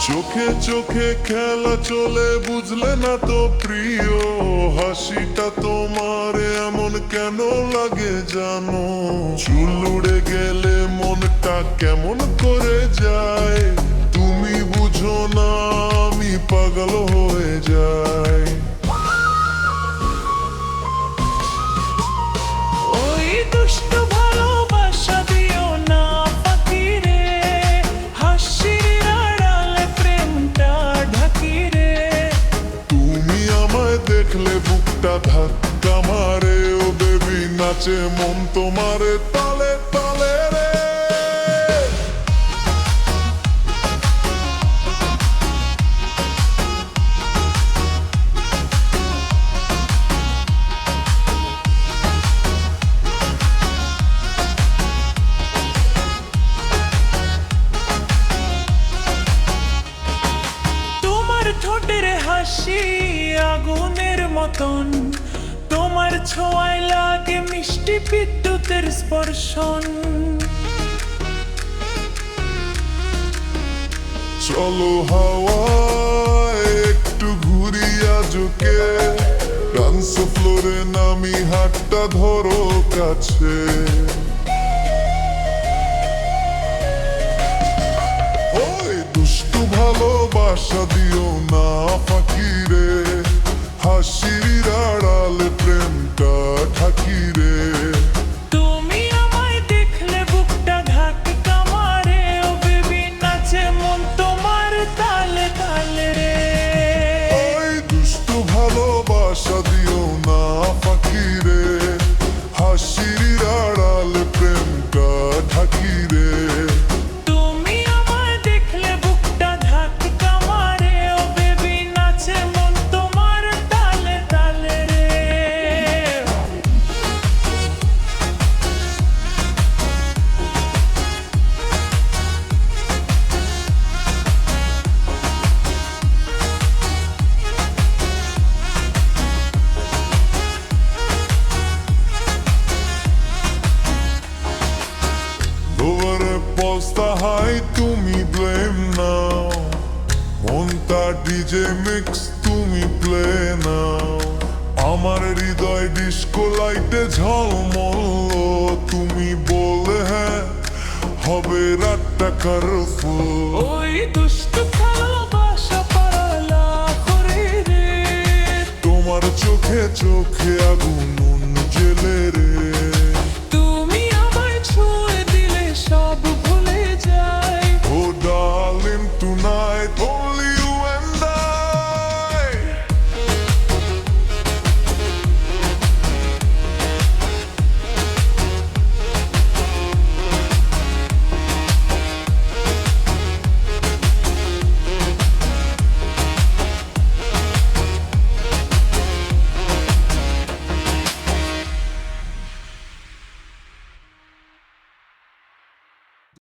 চোখে চোখে খেলা চলে বুঝলে না তো প্রিয়, হাসিটা তোমার এমন কেন লাগে জানো? চুল উড়ে গেলে মনটা কেমন করে যায়, তুমি বুঝো না আমি পাগল হয়ে যাই। ওই দুষ্ট ভালোবাসা দিও না ফাঁকি রে, হাসির আড়ালে প্রেমটা ঢাকি রে। তুমি আমায় দেখলে বুকটা ধাক্কা মারে, ও বেবি নাচে মন তোমারে তালে তালে রে। তোমার ঠোঁটের হাসি আগুনের মতন, তোমার ছোঁয়ায় লাগে মিষ্টি বিদ্যুতের স্পর্শন। চলো হাওয়ায় একটু ঘুরি আজকে, ডান্স ফ্লোরে নামি হাতটা ধরো কাছে। ওই দুষ্টু ভালোবাসা দিও না ফাঁকি রে, হাসির আড়ালে প্রেমটা ঠাকি রে। তুমি আমায় দেখলে বুকটা ধাক্কা মারে, ও বেবি নাচে মন তোমার তালে তালে রে। ওই দুষ্টু ভালোবাসা দিও না ফাঁকি রে, হাসির আড়ালে প্রেমটা ঢাকি রে। তুমি আমায় দেখলে বুকটা ধাক্কা মারে, ও বেবি নাচে মন তোমার তালে তালে রে। Dovere posta hai তুমি ব্লেম নাও, মনটা ডিজে মিক্স তুমি প্লে নাও। আমার হৃদয় ডিস্কো লাইটে ঝলমল, তুমি বলে হ্যাঁ হবে রাতটা কারফুল। ওই দুষ্ট ভালোবাসা পারালা করে রে, তোমার চোখে চোখে আগুন জেলে রে।